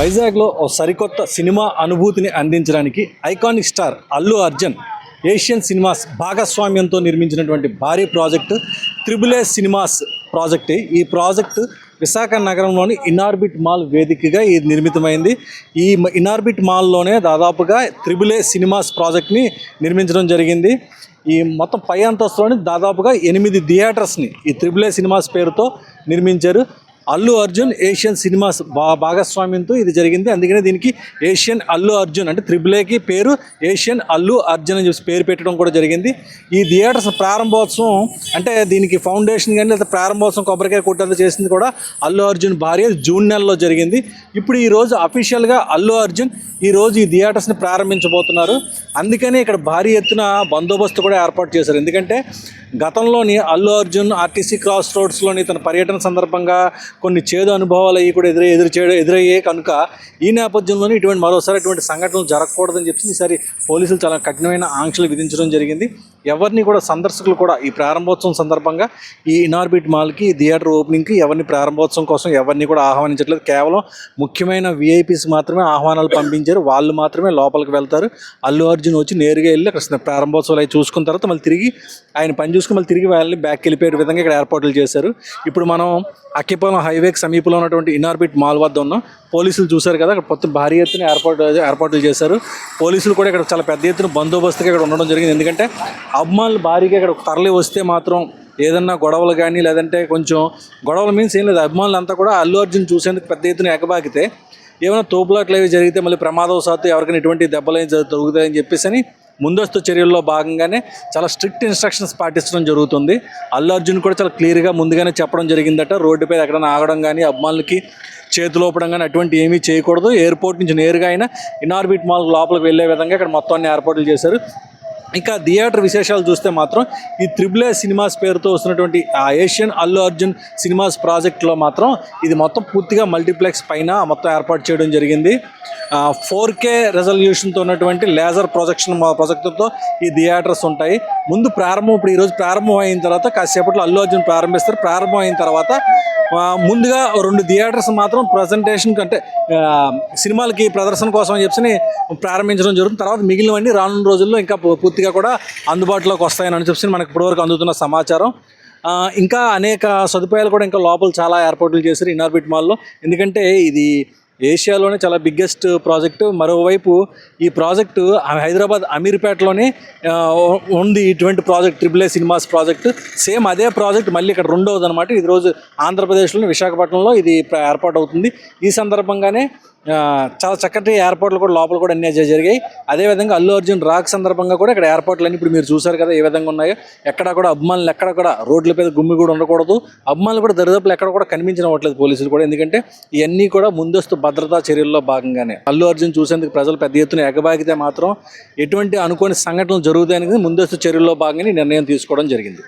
వైజాగ్లో ఓ సరికొత్త సినిమా అనుభూతిని అందించడానికి iconic star Allu Arjun Asian cinemas భాగస్వామ్యంతో నిర్మించినటువంటి భారీ ప్రాజెక్టు త్రిబుల్ సినిమాస్ ప్రాజెక్ట్. ఈ ప్రాజెక్టు విశాఖ నగరంలోని ఇనార్బిట్ మాల్ వేదికగా ఇది నిర్మితమైంది. ఈ ఇనార్బిట్ మాల్లోనే దాదాపుగా త్రిబుల్ సినిమాస్ ప్రాజెక్ట్ని నిర్మించడం జరిగింది. ఈ మొత్తం పై అంతస్తులోని దాదాపుగా 8 థియేటర్స్ని ఈ త్రిబుల్ సినిమాస్ పేరుతో నిర్మించారు. అల్లు అర్జున్ ఏషియన్ సినిమాస్ భాగస్వామ్యంతో ఇది జరిగింది. అందుకనే దీనికి ఏషియన్ అల్లు అర్జున్ అంటే త్రిబుల్ఏకి పేరు ఏషియన్ అల్లు అర్జున్ అని చెప్పి పేరు పెట్టడం కూడా జరిగింది. ఈ థియేటర్స్ ప్రారంభోత్సవం అంటే దీనికి ఫౌండేషన్ కానీ లేదా ప్రారంభోత్సవం కొబ్బరికాయ కొట్టేది చేసింది కూడా అల్లు అర్జున్ భార్య జూన్ నెలలో జరిగింది. ఇప్పుడు ఈరోజు అఫీషియల్గా అల్లు అర్జున్ ఈరోజు ఈ థియేటర్స్ని ప్రారంభించబోతున్నారు. అందుకని ఇక్కడ భారీ ఎత్తున బందోబస్తు కూడా ఏర్పాటు చేశారు. ఎందుకంటే గతంలోని అల్లు అర్జున్ ఆర్టీసీ క్రాస్ రోడ్స్లోని తన పర్యటన సందర్భంగా కొన్ని చేదు అనుభవాలు అవి కూడా ఎదురయ్యాయి కనుక ఈ నేపథ్యంలోనే మరోసారి ఇటువంటి సంఘటనలు జరగకూడదని చెప్పి ఈసారి పోలీసులు చాలా కఠినమైన ఆంక్షలు విధించడం జరిగింది. ఎవరిని కూడా సందర్శకులు కూడా ఈ ప్రారంభోత్సవం సందర్భంగా ఈ ఇనార్బిట్ మాల్కి థియేటర్ ఓపెనింగ్కి ఎవరిని ప్రారంభోత్సవం కోసం ఎవరిని కూడా ఆహ్వానించట్లేదు. కేవలం ముఖ్యమైన విఐపీస్ మాత్రమే ఆహ్వానాలు పంపించారు. వాళ్ళు మాత్రమే లోపలికి వెళ్తారు. అల్లు అర్జున్ వచ్చి నేరుగా వెళ్ళి అక్కడ ప్రారంభోత్సవాలు అవి చూసుకున్న తర్వాత మళ్ళీ తిరిగి ఆయన పని చూసుకుని మళ్ళీ తిరిగి వాళ్ళని బ్యాక్ వెళ్ళిపోయే విధంగా ఇక్కడ ఏర్పాట్లు చేశారు. ఇప్పుడు మనం అక్కిపాలెం హైవేకి సమీపంలో ఉన్నటువంటి ఇనార్బిట్ మాల్ వద్ద ఉన్నాం. పోలీసులు చూశారు కదా, అక్కడ మొత్తం భారీ ఎత్తున ఏర్పాట్లు చేశారు. పోలీసులు కూడా ఇక్కడ చాలా పెద్ద ఎత్తున బందోబస్తుగా ఇక్కడ ఉండడం జరిగింది. ఎందుకంటే అభిమానులు భారీగా ఇక్కడ తరలి వస్తే మాత్రం ఏదన్నా గొడవలు కానీ లేదంటే కొంచెం గొడవలు మీన్స్ ఏం లేదు, అభిమానులు అంతా కూడా అల్లు అర్జున్ చూసేందుకు పెద్ద ఎత్తున ఎగబాకితే ఏమైనా తోపులాట్లు అవి జరిగితే మళ్ళీ ప్రమాదవశాత్తు ఎవరికైనా ఎటువంటి దెబ్బలు జరుగుతాయని చెప్పేసి అని ముందస్తు చర్యల్లో భాగంగానే చాలా స్ట్రిక్ట్ ఇన్స్ట్రక్షన్స్ పాటించడం జరుగుతుంది. అల్లు అర్జున్ కూడా చాలా క్లియర్గా ముందుగానే చెప్పడం జరిగిందట, రోడ్డుపై ఎక్కడైనా ఆగడం కానీ అభిమానులకి చేతులోపడం కానీ అటువంటి ఏమీ చేయకూడదు. ఎయిర్పోర్ట్ నుంచి నేరుగా అయినా ఇనార్బిట్ మాల్ లోపలికి వెళ్ళే విధంగా ఇక్కడ మొత్తాన్ని ఏర్పాట్లు చేశారు. ఇంకా థియేటర్ విశేషాలు చూస్తే మాత్రం ఈ త్రిబుల్ సినిమాస్ పేరుతో వస్తున్నటువంటి ఆ ఏషియన్ అల్లు అర్జున్ సినిమాస్ ప్రాజెక్ట్లో మాత్రం ఇది మొత్తం పూర్తిగా మల్టీప్లెక్స్ పైన మొత్తం ఏర్పాటు చేయడం జరిగింది. 4K రెజల్యూషన్తో ఉన్నటువంటి లేజర్ ప్రొజెక్టర్తో ఈ థియేటర్స్ ఉంటాయి. ఇప్పుడు ఈరోజు ప్రారంభం అయిన తర్వాత కాసేపట్లో అల్లు అర్జున్ ప్రారంభిస్తారు. ప్రారంభం అయిన తర్వాత ముందుగా 2 థియేటర్స్ మాత్రం ప్రజెంటేషన్ అంటే సినిమాలకి ప్రదర్శన కోసం అని చెప్పి ప్రారంభించడం జరుగుతుంది. తర్వాత మిగిలినవన్నీ రానున్న రోజుల్లో ఇంకా పూర్తిగా కూడా అందుబాటులోకి వస్తాయని చెప్పి మనకు ఇప్పటివరకు అందుతున్న సమాచారం. ఇంకా అనేక సదుపాయాలు కూడా ఇంకా లోపల చాలా ఏర్పాట్లు చేశారు ఇనార్బిట్ మాల్లో. ఎందుకంటే ఇది ఏషియాలోనే చాలా బిగ్గెస్ట్ ప్రాజెక్టు. మరోవైపు ఈ ప్రాజెక్టు హైదరాబాద్ అమీర్పేటలోనే ఉంది. ఇటువంటి project triple cinemas project same అదే ప్రాజెక్ట్ మళ్ళీ ఇక్కడ రెండవది అనమాట. ఇది రోజు ఆంధ్రప్రదేశ్లోని విశాఖపట్నంలో ఇది ఏర్పాటు అవుతుంది. ఈ సందర్భంగా చాలా చక్కటి ఏర్పాట్లు కూడా లోపల కూడా అన్నీ జరిగాయి. అదేవిధంగా అల్లు అర్జున్ రాక్ సందర్భంగా కూడా ఇక్కడ ఏర్పాట్లన్నీ ఇప్పుడు మీరు చూశారు కదా ఏ విధంగా ఉన్నాయో. ఎక్కడ కూడా అభిమానులు ఎక్కడ కూడా రోడ్ల మీద గుమ్మి కూడా ఉండకూడదు. అభిమానులు కూడా దరిదాపులు ఎక్కడ కూడా కనిపించనవ్వట్లేదు పోలీసులు కూడా. ఎందుకంటే ఇవన్నీ కూడా ముందస్తు భద్రతా చర్యల్లో భాగంగానే అల్లు అర్జున్ చూసేందుకు ప్రజలు పెద్ద ఎత్తున ఎగబాగితే మాత్రం ఎటువంటి అనుకోని సంఘటనలు జరుగుతాయని ముందస్తు చర్యల్లో భాగంగా నిర్ణయం తీసుకోవడం జరిగింది.